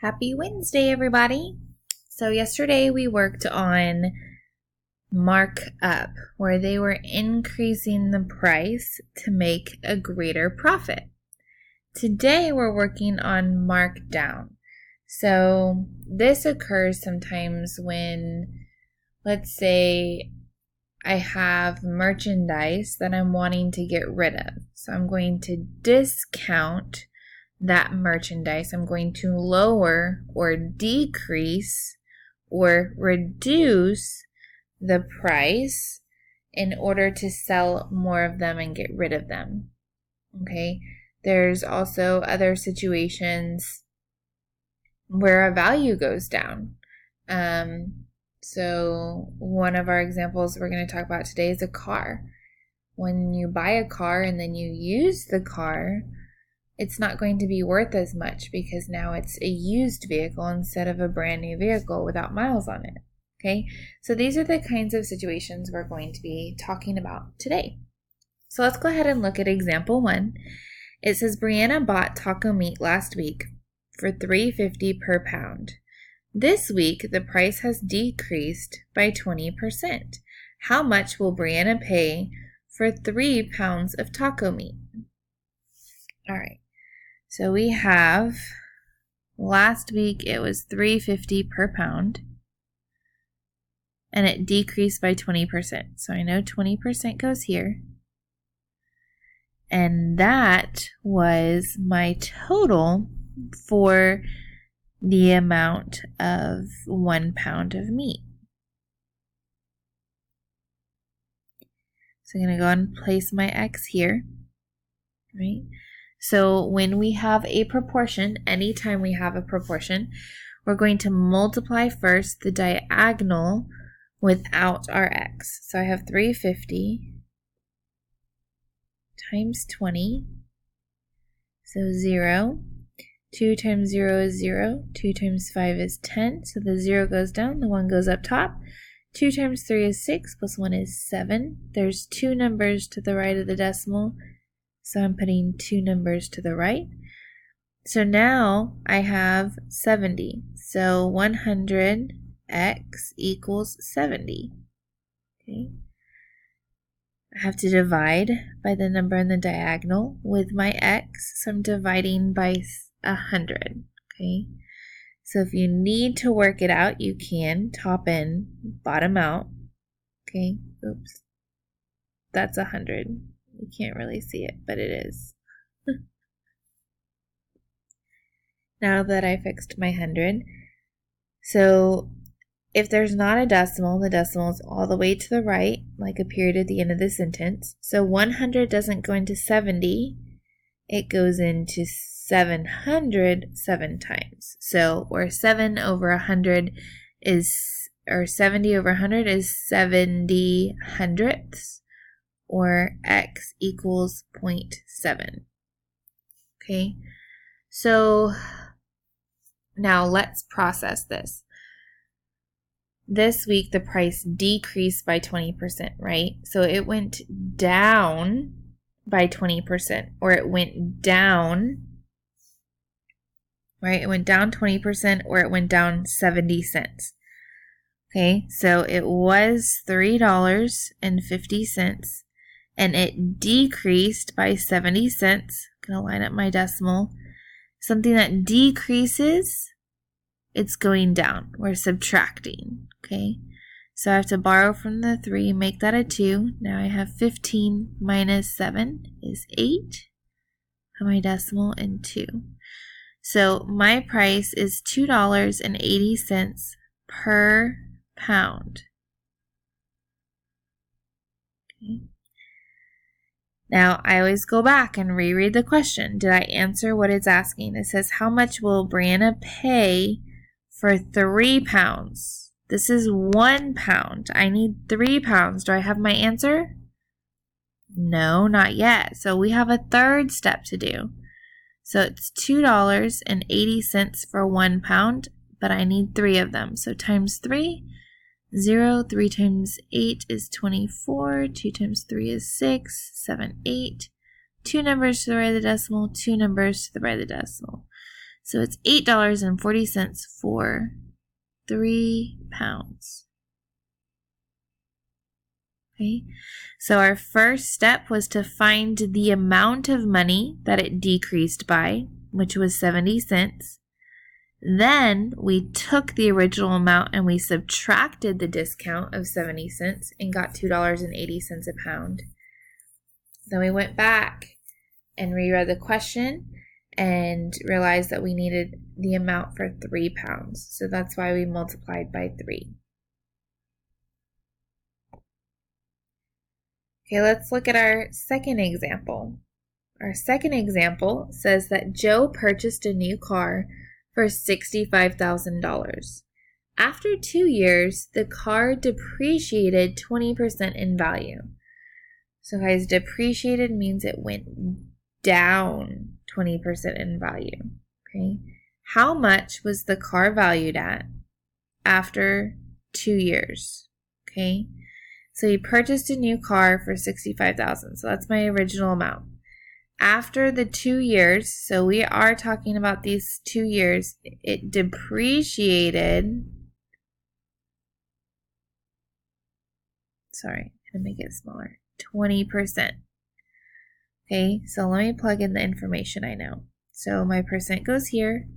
Happy Wednesday, everybody. So yesterday we worked on markup, where they were increasing the price to make a greater profit. Today we're working on markdown. So this occurs sometimes when, let's say, I have merchandise that I'm wanting to get rid of. So I'm going to discount that merchandise. I'm going to lower or decrease or reduce the price in order to sell more of them and get rid of them. Okay. There's also other situations where a value goes down. So one of our examples we're going to talk about today is a car. When you buy a car and then you use the car, it's not going to be worth as much because now it's a used vehicle instead of a brand new vehicle without miles on it. Okay, so these are the kinds of situations we're going to be talking about today. So let's go ahead and look at example 1. It says Brianna bought taco meat last week for $3.50 per pound. This week, the price has decreased by 20%. How much will Brianna pay for 3 pounds of taco meat? All right. So we have, last week it was $3.50 per pound, and it decreased by 20%. So I know 20% goes here. And that was my total for the amount of 1 pound of meat. So I'm going to go and place my X here, right? So when we have a proportion, anytime we have a proportion, we're going to multiply first the diagonal without our X. So I have 350 times 20, so 0. 2 times 0 is 0. 2 times 5 is 10, so the 0 goes down, the 1 goes up top. 2 times 3 is 6, plus 1 is 7. There's 2 numbers to the right of the decimal, so I'm putting 2 numbers to the right. So now I have 70. So 100x equals 70. Okay. I have to divide by the number in the diagonal with my x, so I'm dividing by 100. Okay. So if you need to work it out, you can top in, bottom out. Okay. Oops. That's 100. You can't really see it, but it is. Now that I fixed my 100, so if there's not a decimal, the decimal is all the way to the right, like a period at the end of the sentence. So 100 doesn't go into 70, it goes into 700 7 times. So, or 7 over 100 is, or 70 over 100 is 70 hundredths, or x equals 0.7. Okay, so now let's process this. This week the price decreased by 20%, right? So it went down by 20%, or it went down, right? It went down 20%, or it went down 70 cents. Okay, so it was $3.50, and it decreased by 70 cents. I'm going to line up my decimal. Something that decreases, it's going down. We're subtracting, okay? So I have to borrow from the 3, make that a 2. Now I have 15 minus 7 is 8. Put my decimal in 2. So my price is $2.80 per pound. Okay. Now, I always go back and reread the question. Did I answer what it's asking? It says, how much will Brianna pay for 3 pounds? This is 1 pound. I need 3 pounds. Do I have my answer? No, not yet. So we have a third step to do. So it's $2.80 for 1 pound, but I need 3 of them. So times 3, 0, 3 times 8 is 24, 2 times 3 is 6, 7, 8. 2 numbers to the right of the decimal, 2 numbers to the right of the decimal. So it's $8.40 for 3 pounds. Okay, so our first step was to find the amount of money that it decreased by, which was 70 cents. Then we took the original amount and we subtracted the discount of 70 cents and got $2.80 a pound. Then we went back and reread the question and realized that we needed the amount for 3 pounds. So that's why we multiplied by 3. Okay, let's look at our second example. Our second example says that Joe purchased a new car for $65,000. After 2 years, the car depreciated 20% in value. So guys, depreciated means it went down 20% in value. Okay, how much was the car valued at after 2 years? Okay, so he purchased a new car for $65,000. So that's my original amount. After the 2 years, so we are talking about these 2 years, it depreciated. Sorry, I'm going to make it smaller. 20%. Okay, so let me plug in the information I know. So my percent goes here,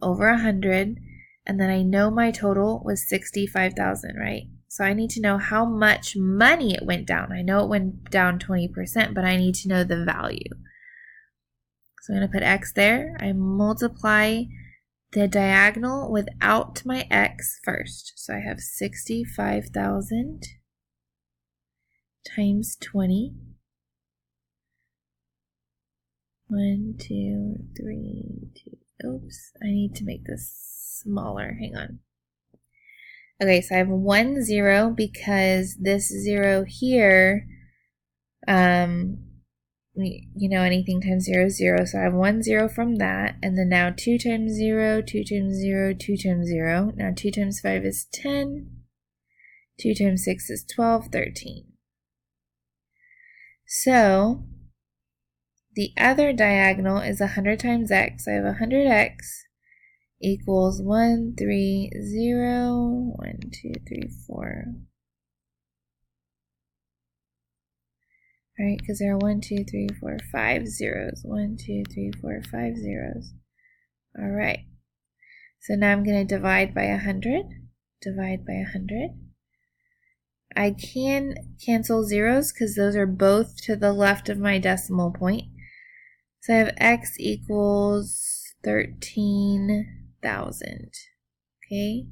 over 100, and then I know my total was 65,000, right? So I need to know how much money it went down. I know it went down 20%, but I need to know the value. So I'm going to put X there. I multiply the diagonal without my X first. So I have 65,000 times 20. 1, 2, 3, 2. Oops, I need to make this smaller. Hang on. Okay, so I have 1 0 because this 0 here, anything times 0 is 0. So I have 1 0 from that. And then now 2 times 0, 2 times 0, 2 times 0. Now 2 times 5 is 10. 2 times 6 is 12, 13. So the other diagonal is 100 times x. I have 100x equals 1, 3, 0, 1, 2, 3, 4. All right, because there are 1, 2, 3, 4, 5 zeros. 1, 2, 3, 4, 5 zeros. All right. So now I'm going to divide by 100. Divide by 100. I can cancel zeros because those are both to the left of my decimal point. So I have x equals 13,000. Okay.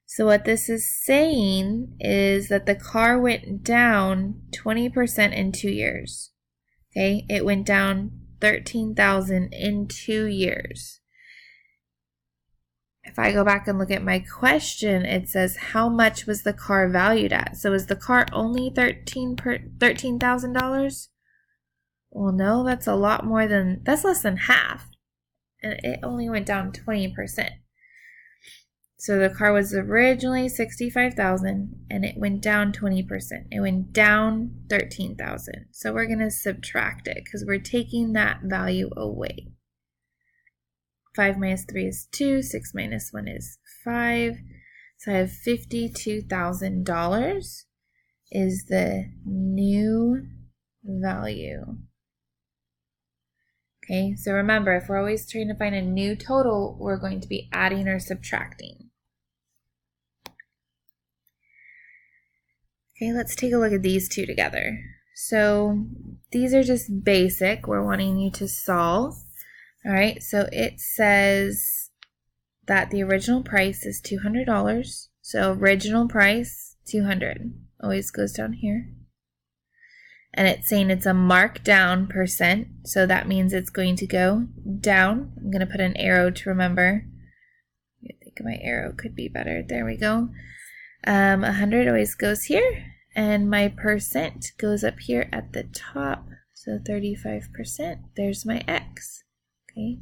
So what this is saying is that the car went down 20% in 2 years. Okay. It went down 13,000 in 2 years. If I go back and look at my question, it says how much was the car valued at? So is the car only $13,000? Well, no, that's a lot more than, that's less than half. And it only went down 20%. So the car was originally $65,000 and it went down 20%. It went down $13,000. So we're going to subtract it because we're taking that value away. 5 minus 3 is 2. 6 minus 1 is 5. So I have $52,000 is the new value. Okay, so remember, if we're always trying to find a new total, we're going to be adding or subtracting. Okay, let's take a look at these two together. So these are just basic. We're wanting you to solve. All right, so it says that the original price is $200. So original price, $200. Always goes down here. And it's saying it's a markdown percent, so that means it's going to go down. I'm going to put an arrow to remember. I think my arrow could be better. There we go. 100 always goes here, and my percent goes up here at the top, so 35%. There's my X. Okay.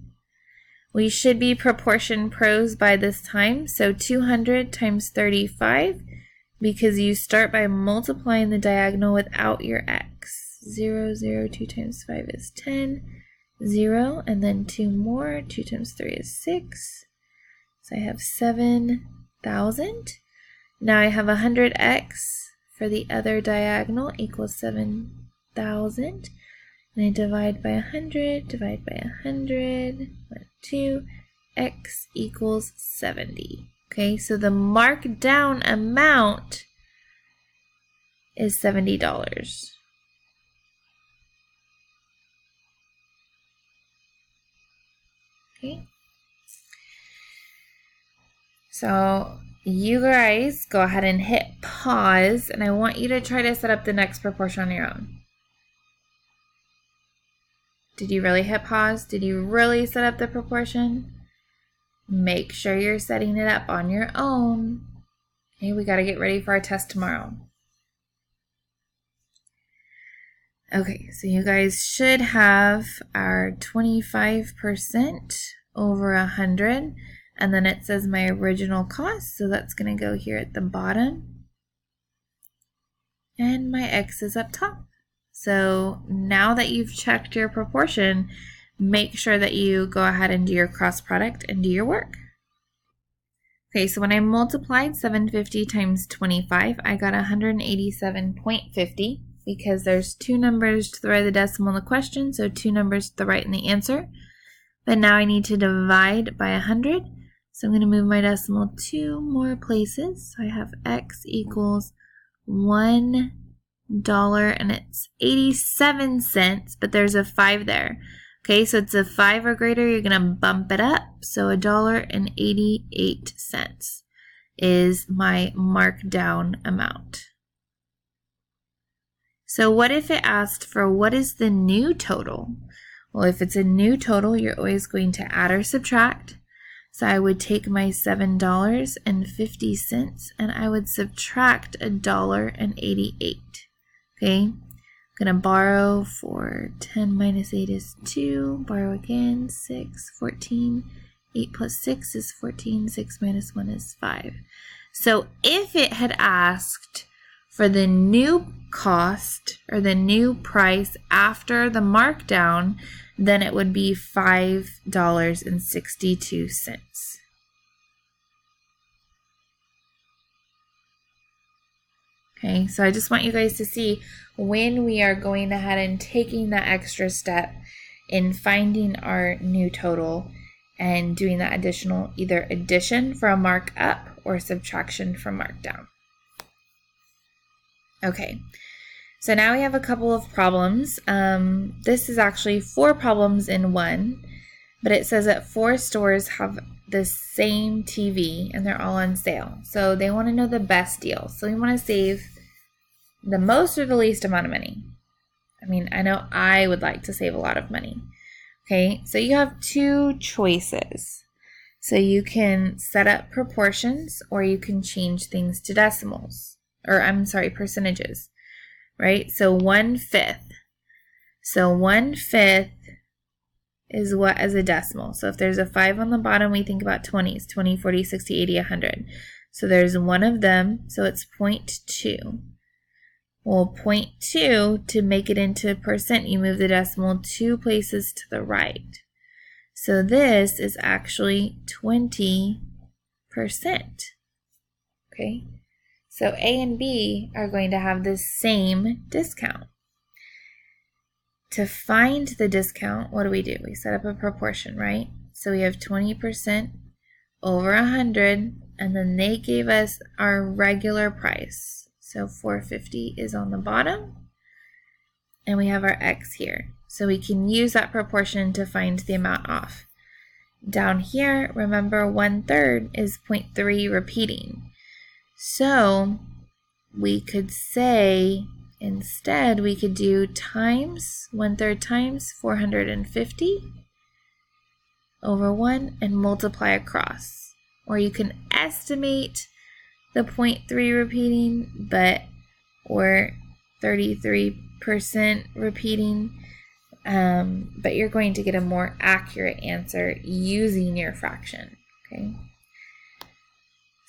We should be proportion pros by this time, so 200 times 35, because you start by multiplying the diagonal without your x. 0, 0, 2 times 5 is 10. 0, and then 2 more. 2 times 3 is 6. So I have 7,000. Now I have 100x for the other diagonal equals 7,000. And I divide by 100, divide by 100, 1, 2, x equals 70. Okay, so the markdown amount is $70. Okay. So you guys go ahead and hit pause, and I want you to try to set up the next proportion on your own. Did you really hit pause? Did you really set up the proportion? Make sure you're setting it up on your own. Okay, we got to get ready for our test tomorrow. Okay, so you guys should have our 25% over 100, and then it says my original cost, so that's going to go here at the bottom, and my x is up top. So now that you've checked your proportion, make sure that you go ahead and do your cross product and do your work. Okay, so when I multiplied 750 times 25, I got 187.50 because there's 2 numbers to the right of the decimal in the question, so 2 numbers to the right in the answer. But now I need to divide by 100, so I'm going to move my decimal 2 more places. So I have x equals $1 and it's 87 cents, but there's a 5 there. Okay, so it's a 5 or greater, you're going to bump it up. So $1.88 is my markdown amount. So what if it asked for what is the new total? Well, if it's a new total, you're always going to add or subtract. So I would take my $7.50 and I would subtract $1.88. Okay, I'm going to borrow for 10 minus 8 is 2, borrow again, 6, 14, 8 plus 6 is 14, 6 minus 1 is 5. So if it had asked for the new cost or the new price after the markdown, then it would be $5.62. Okay, so I just want you guys to see when we are going ahead and taking that extra step in finding our new total and doing that additional either addition for a markup or subtraction for markdown. Okay, so now we have a couple of problems. This is actually 4 problems in one, but it says that 4 stores have the same TV and they're all on sale. So they want to know the best deal. So we want to save the most or the least amount of money. I mean, I know I would like to save a lot of money. Okay, so you have 2 choices. So you can set up proportions or you can change things to decimals. Or I'm sorry, percentages, right? So 1/5. So 1/5 is what as a decimal. So if there's a 5 on the bottom, we think about 20s, 20, 40, 60, 80, 100. So there's one of them, so it's 0.2. Well, 0.2, to make it into percent, you move the decimal 2 places to the right. So this is actually 20%. Okay? So A and B are going to have the same discount. To find the discount, what do? We set up a proportion, right? So we have 20% over 100, and then they gave us our regular price. So $4.50 is on the bottom, and we have our X here. So we can use that proportion to find the amount off. Down here, remember 1/3 is 0.3 repeating. So we could say, instead, we could do times 1/3 times 450 over 1 and multiply across. Or you can estimate the 0.3 repeating, or 33% repeating, but you're going to get a more accurate answer using your fraction. Okay.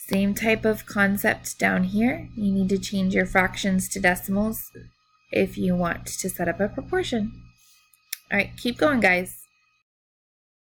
Same type of concept down here. You need to change your fractions to decimals if you want to set up a proportion. All right, keep going, guys.